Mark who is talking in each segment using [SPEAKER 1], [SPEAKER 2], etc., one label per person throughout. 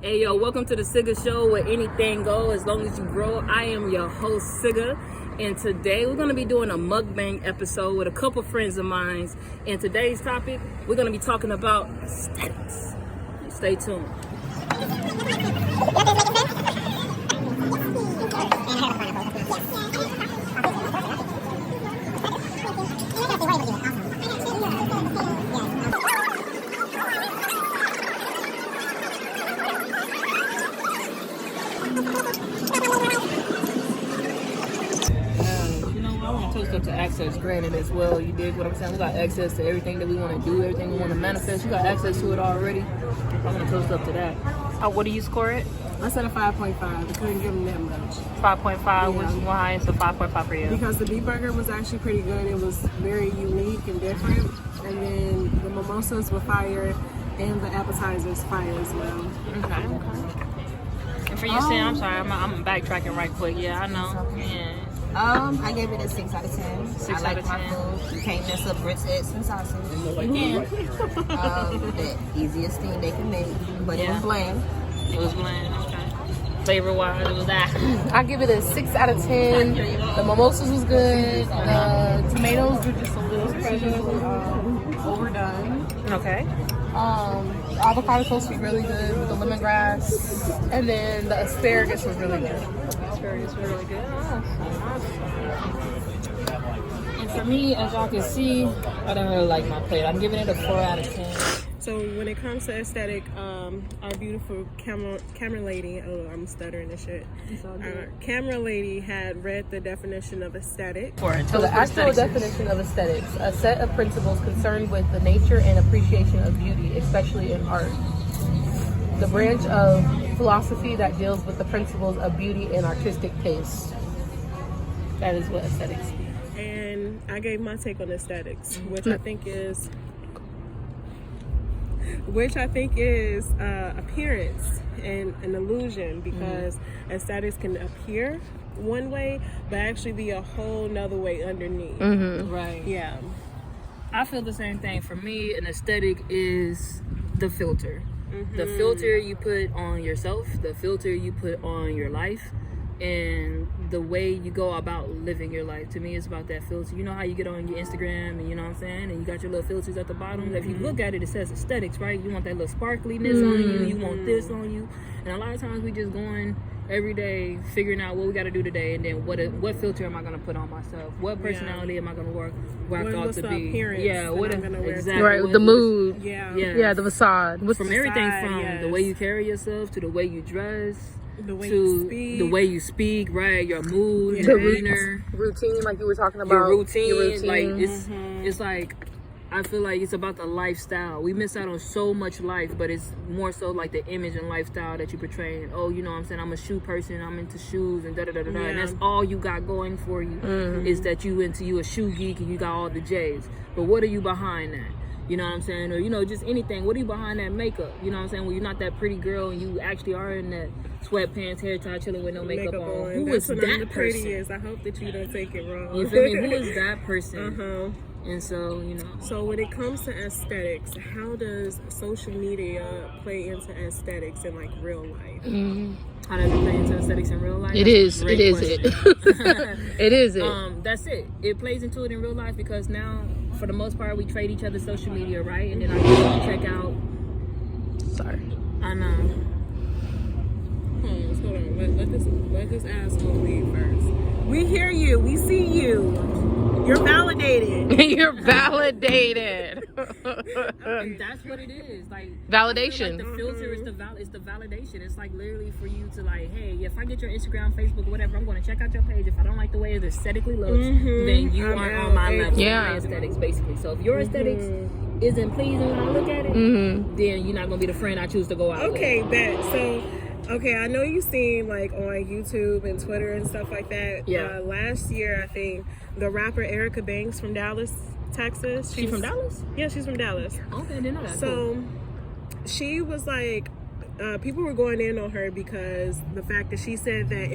[SPEAKER 1] Hey yo, welcome to the Ssigga Show where anything goes as long as you grow. I am your host Ssigga, and today we're going to be doing a mukbang episode with a couple friends of mine. And today's topic, we're going to be talking about aesthetics. Stay tuned. To access granted as well, you dig what I'm saying? We got access to everything that we want to do, everything we want to manifest. You got access to it already. I'm gonna toast up to that. What do you score it?
[SPEAKER 2] I said a 5.5. I couldn't give them that much.
[SPEAKER 1] 5.5. Yeah. Why is a 5.5 for you?
[SPEAKER 2] Because the beef burger was actually pretty good. It was very unique and different. And then the mimosas were fire, and the appetizers fire as well.
[SPEAKER 1] Okay. And for you, Sam, I'm sorry, I'm backtracking right quick. Yeah, I know. Yeah.
[SPEAKER 3] I gave it a 6 out of 10.
[SPEAKER 1] 6
[SPEAKER 3] I
[SPEAKER 1] out
[SPEAKER 3] like
[SPEAKER 1] of
[SPEAKER 3] my
[SPEAKER 1] 10.
[SPEAKER 3] food. You can't mess up grits and sausage. The easiest thing they can make, but it was bland.
[SPEAKER 1] It was bland. Okay. Flavor wise, it was that.
[SPEAKER 4] I give it a 6 out of 10. The mimosas was good. The tomatoes were just a little precious, overdone.
[SPEAKER 1] Okay.
[SPEAKER 4] The avocado toast was really good with the lemongrass, and then the asparagus was really good.
[SPEAKER 1] Asparagus was really good. And for me, as y'all can see, I don't really like my plate. I'm giving it a 4 out of 10.
[SPEAKER 2] So when it comes to aesthetic, our beautiful camera lady, I'm stuttering and shit. Our camera lady had read the definition of aesthetic.
[SPEAKER 4] So the actual definition of aesthetics, a set of principles concerned with the nature and appreciation of beauty, especially in art. The branch of philosophy that deals with the principles of beauty and artistic taste. That is what aesthetics is.
[SPEAKER 2] And I gave my take on aesthetics, which I think is appearance and an illusion, because aesthetics can appear one way but actually be a whole nother way underneath.
[SPEAKER 1] Right.
[SPEAKER 2] Yeah.
[SPEAKER 1] I feel the same thing. For me, an aesthetic is the filter. The filter you put on yourself, the filter you put on your life, and the way you go about living your life. To me, it's about that filter. You know how you get on your Instagram and you know what I'm saying, and you got your little filters at the bottom. If you look at it, it says aesthetics, right? You want that little sparkliness on you, you want this on you, and a lot of times we just going every day figuring out what we got to do today, and then what filter am I going to put on myself? What personality am I going to work out to be?
[SPEAKER 2] Yeah,
[SPEAKER 1] what
[SPEAKER 2] I'm gonna wear
[SPEAKER 1] exactly
[SPEAKER 4] Right, the mood.
[SPEAKER 2] Yeah.
[SPEAKER 4] The facade.
[SPEAKER 1] From everything from the way you carry yourself to the way you dress,
[SPEAKER 2] the way
[SPEAKER 1] to
[SPEAKER 2] you speak.
[SPEAKER 1] the way you speak, right? Your mood,
[SPEAKER 4] The
[SPEAKER 1] your demeanor,
[SPEAKER 4] routine, like you were talking about.
[SPEAKER 1] your routine. Like it's like, I feel like it's about the lifestyle. We miss out on so much life, but it's more so like the image and lifestyle that you portray. And oh, you know what I'm saying, I'm a shoe person, I'm into shoes and da-da-da-da-da. And that's all you got going for you, is that you a shoe geek and you got all the J's. But what are you behind that? You know what I'm saying? Or, you know, just anything. What are you behind that makeup? You know what I'm saying? When you're not that pretty girl and you actually are in that sweatpants, hair tie, chilling with no makeup on. Who is that person?
[SPEAKER 2] I hope that you don't take it wrong.
[SPEAKER 1] You feel me? Who is that person? And so, you know.
[SPEAKER 2] So when it comes to aesthetics, how does social media play into aesthetics in like real life?
[SPEAKER 1] How does it play into aesthetics in real life?
[SPEAKER 4] It is it. It is it.
[SPEAKER 1] That's it. It plays into it in real life because now, for the most part, we trade each other's social media, right? And then I go check out.
[SPEAKER 4] Sorry.
[SPEAKER 1] I know.
[SPEAKER 2] Hold on. Let this asshole leave first. We hear you. We see you. You're validated.
[SPEAKER 4] You're validated.
[SPEAKER 1] And that's what it is. Like
[SPEAKER 4] validation.
[SPEAKER 1] Like the filter is the validation. It's like literally for you to like, hey, if I get your Instagram, Facebook, or whatever, I'm going to check out your page. If I don't like the way it aesthetically looks, then you aren't on my level.
[SPEAKER 4] Yeah.
[SPEAKER 1] My aesthetics, basically. So if your aesthetics isn't pleasing when I look at it, then you're not going to be the friend I choose to go out with.
[SPEAKER 2] Okay, bet. So, I know you've seen like on YouTube and Twitter and stuff like that.
[SPEAKER 1] Yeah.
[SPEAKER 2] Last year, I think the rapper Erica Banks from Dallas, Texas.
[SPEAKER 1] She's from Dallas?
[SPEAKER 2] Yeah, she's from Dallas.
[SPEAKER 1] Okay, I didn't know that.
[SPEAKER 2] So, she was like, people were going in on her because the fact that she said that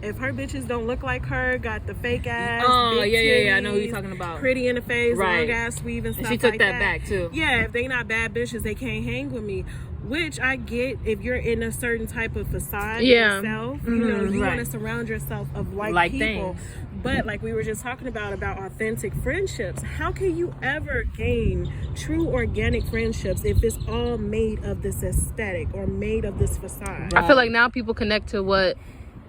[SPEAKER 2] if her bitches don't look like her, got the fake ass, big
[SPEAKER 1] titties, I know who you're talking about.
[SPEAKER 2] Pretty in the face,
[SPEAKER 1] right.
[SPEAKER 2] long ass weave and stuff
[SPEAKER 1] And she took
[SPEAKER 2] like
[SPEAKER 1] that back too.
[SPEAKER 2] Yeah, if they not bad bitches, they can't hang with me. Which I get if you're in a certain type of facade
[SPEAKER 4] Yeah.
[SPEAKER 2] yourself. You know, you
[SPEAKER 1] Right.
[SPEAKER 2] want to surround yourself of
[SPEAKER 1] Like
[SPEAKER 2] people.
[SPEAKER 1] things.
[SPEAKER 2] But like we were just talking about authentic friendships, how can you ever gain true organic friendships if it's all made of this aesthetic or made of this facade?
[SPEAKER 4] I feel like now people connect to what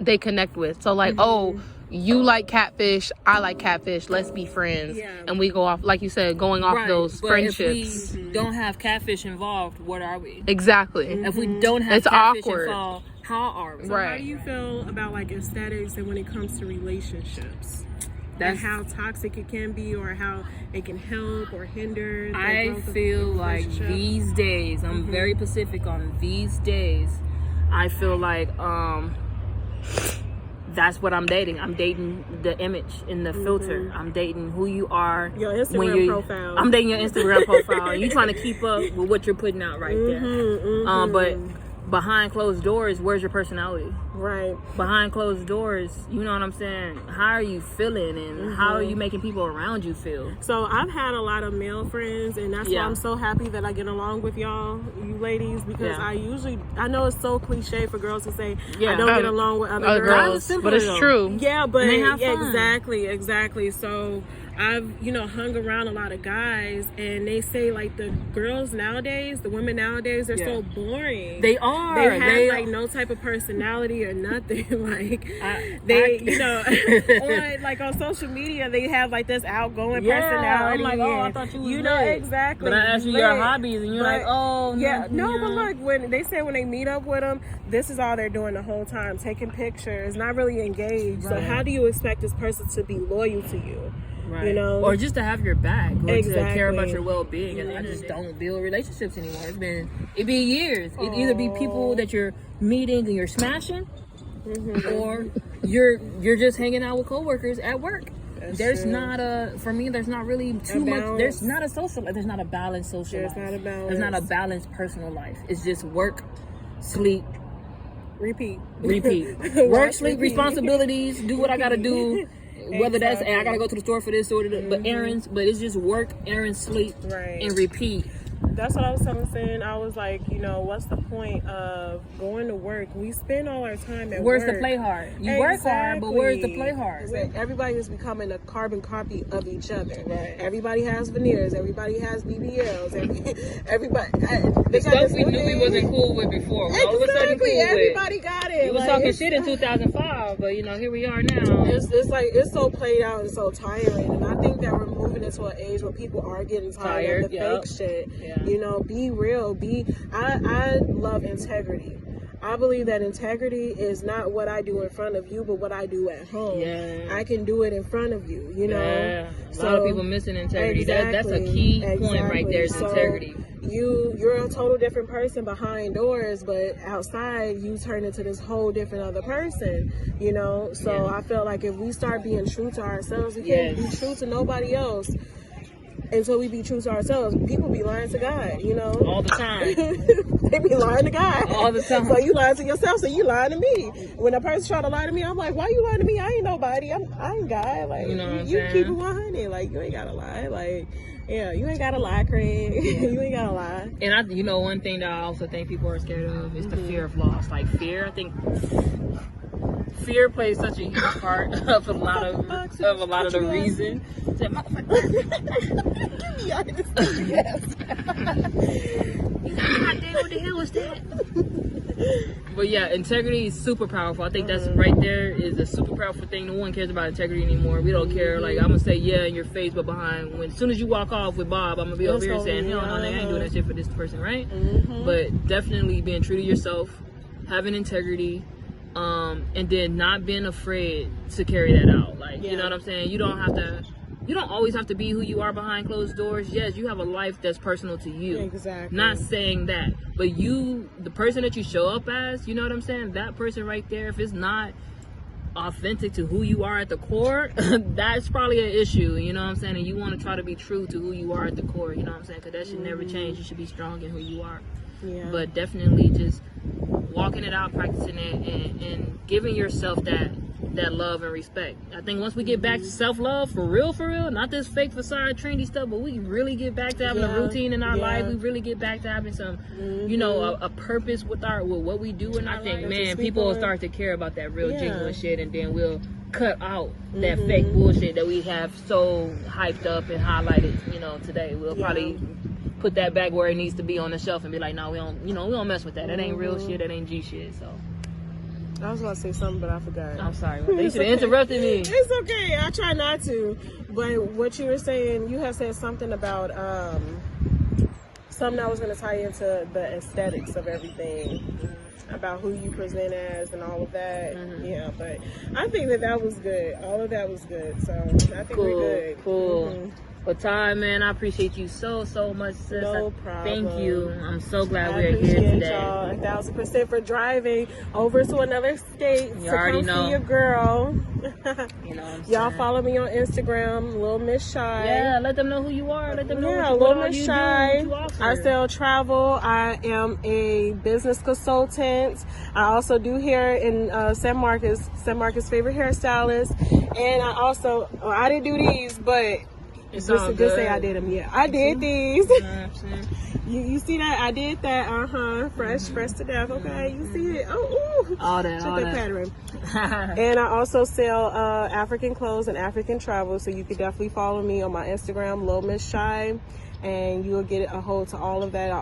[SPEAKER 4] they connect with. So like, oh, you like catfish, I like catfish, let's be friends.
[SPEAKER 2] Yeah.
[SPEAKER 4] And we go off, like you said, going off
[SPEAKER 1] Right,
[SPEAKER 4] those
[SPEAKER 1] but
[SPEAKER 4] friendships.
[SPEAKER 1] if we don't have catfish involved, what are we?
[SPEAKER 4] Exactly.
[SPEAKER 1] If we don't have
[SPEAKER 4] It's
[SPEAKER 1] catfish
[SPEAKER 4] awkward.
[SPEAKER 1] involved, how are we?
[SPEAKER 2] So
[SPEAKER 4] Right.
[SPEAKER 2] how do you feel about like aesthetics and when it comes to relationships? And
[SPEAKER 1] That's
[SPEAKER 2] how toxic it can be or how it can help or hinder the
[SPEAKER 1] I
[SPEAKER 2] growth of
[SPEAKER 1] feel
[SPEAKER 2] a
[SPEAKER 1] like
[SPEAKER 2] relationship?
[SPEAKER 1] these days, I'm very Pacific on these days. I feel like that's what I'm dating. I'm dating the image in the filter. I'm dating who you are.
[SPEAKER 2] Your Instagram profile.
[SPEAKER 1] I'm dating your Instagram profile. And you trying to keep up with what you're putting out right there. But behind closed doors, where's your personality?
[SPEAKER 2] Right.
[SPEAKER 1] Behind closed doors, you know what I'm saying? How are you feeling and how are you making people around you feel?
[SPEAKER 2] So I've had a lot of male friends, and that's why
[SPEAKER 1] Yeah.
[SPEAKER 2] I'm so happy that I get along with y'all, you ladies, because
[SPEAKER 1] Yeah.
[SPEAKER 2] I know it's so cliche for girls to say
[SPEAKER 1] Yeah.
[SPEAKER 2] I don't get along with other
[SPEAKER 4] Other
[SPEAKER 2] girls.
[SPEAKER 4] girls, but it's true.
[SPEAKER 2] Yeah, but
[SPEAKER 1] And they have fun.
[SPEAKER 2] exactly. So I've, hung around a lot of guys, and they say like the girls nowadays, the women nowadays, they're so boring.
[SPEAKER 1] They are.
[SPEAKER 2] They have like no type of personality or nothing. Like on social media, they have like this outgoing personality.
[SPEAKER 1] I'm like, oh, I
[SPEAKER 2] and,
[SPEAKER 1] thought you was
[SPEAKER 2] lit. Exactly.
[SPEAKER 1] But I asked you your hobbies, and you're like, oh,
[SPEAKER 2] yeah,
[SPEAKER 1] no.
[SPEAKER 2] but look, when they say when they meet up with them, this is all they're doing the whole time, taking pictures, not really engaged. So how do you expect this person to be loyal to you?
[SPEAKER 1] Right. Or just to have your back, or to care about your well-being. And I just don't build relationships anymore. It'd be years. It'd either be people that you're meeting and you're smashing, or you're just hanging out with coworkers at work. There's not really too much. There's not a social life. There's not a balanced social life. There's not a balanced personal life. It's just work, sleep,
[SPEAKER 2] repeat.
[SPEAKER 1] Work, sleep, responsibilities, do what I gotta do. Whether that's, hey, I gotta go to the store for this or that, but errands, but it's just work, errands, sleep, and repeat.
[SPEAKER 2] That's what I was saying. I was like, what's the point of going to work? We spend all our time at
[SPEAKER 1] Where's
[SPEAKER 2] work.
[SPEAKER 1] the play hard? You work hard, but where's the play hard?
[SPEAKER 2] Everybody is becoming a carbon copy of each other. Right. Everybody has veneers. Everybody has BBLs. Everybody.
[SPEAKER 1] The stuff we knew we wasn't cool with before. All of a sudden cool
[SPEAKER 2] everybody
[SPEAKER 1] with.
[SPEAKER 2] got it.
[SPEAKER 1] We was talking shit in 2005, but here we are now.
[SPEAKER 2] It's so played out and so tiring, and I think that we're moving into an age where people are getting tired of the fake shit. Yeah. Be real. I love integrity. I believe that integrity is not what I do in front of you, but what I do at home. Yeah. I can do it in front of you,
[SPEAKER 1] Yeah. A lot of people missing integrity.
[SPEAKER 2] Exactly,
[SPEAKER 1] that's a key point right there is integrity.
[SPEAKER 2] You're a total different person behind doors, but outside you turn into this whole different other person, So I feel like if we start being true to ourselves, we can't be true to nobody else. Until we be true to ourselves, people be lying to God,
[SPEAKER 1] all the time.
[SPEAKER 2] They be lying to God
[SPEAKER 1] all the time.
[SPEAKER 2] So you lying to yourself, so you lying to me. When a person try to lie to me, I'm like, why you lying to me? I ain't nobody. I ain't God. Like, you keep it 100. Like, you ain't gotta lie. Like, yeah, you ain't gotta lie, Craig. You ain't gotta lie.
[SPEAKER 1] And one thing that I also think people are scared of is the fear of loss. Like fear, I think fear plays such a huge part of a lot of the reason. What the hell was that? But yeah, integrity is super powerful. I think that's right there is a super powerful thing. No one cares about integrity anymore. We don't care. Like, I'm gonna say yeah in your face, but behind as soon as you walk off with Bob, I'm gonna be over here saying, hell no, they ain't doing that shit for this person, right? But definitely being true to yourself, having integrity, and then not being afraid to carry that out. Like, you know what I'm saying? You don't always have to be who you are behind closed doors. Yes, you have a life that's personal to you.
[SPEAKER 2] Exactly.
[SPEAKER 1] Not saying that, but the person that you show up as, you know what I'm saying? That person right there, if it's not authentic to who you are at the core, that's probably an issue, you know what I'm saying? And you want to try to be true to who you are at the core, you know what I'm saying? Because that should never change. You should be strong in who you are. Yeah. But definitely just walking it out, practicing it, and giving yourself that that love and respect. I think once we get back to self-love for real, not this fake facade trendy stuff, but we really get back to having a routine in our life. We really get back to having some, you know, a purpose with what we do in our life. I think, man, people will start to care about that real genuine shit, and then we'll cut out that fake bullshit that we have so hyped up and highlighted, you know, today. We'll probably put that back where it needs to be on the shelf and be like, no, we don't mess with that. That ain't real shit. That ain't G shit. So
[SPEAKER 2] I was going to say something, but I forgot.
[SPEAKER 1] I'm sorry. You should have interrupted me.
[SPEAKER 2] It's okay. I try not to. But what you were saying, you had said something about something that was going to tie into the aesthetics of everything, about who you present as and all of that. Yeah, but I think that was good. All of that was good. So I think we're good.
[SPEAKER 1] Cool. Well, Ty, man, I appreciate you so much, sis.
[SPEAKER 2] No problem.
[SPEAKER 1] Thank you. I'm so glad we're here today.
[SPEAKER 2] Y'all 1,000% for driving over to another state to come see your girl.
[SPEAKER 1] You know,
[SPEAKER 2] y'all follow me on Instagram, Little Miss Shy.
[SPEAKER 1] Yeah, let them know who you are. Let them know
[SPEAKER 2] Little Miss Shy. I sell travel. I am a business consultant. I also do hair in San Marcos' favorite hairstylist. And I also, I didn't do these, but just say I did them. Yeah, I did these. You see that? I did that. Fresh to death. Okay, you see it?
[SPEAKER 1] All that
[SPEAKER 2] pattern. And I also sell African clothes and African travel, so you can definitely follow me on my Instagram, Lil Miss Shy, and you will get a hold to all of that.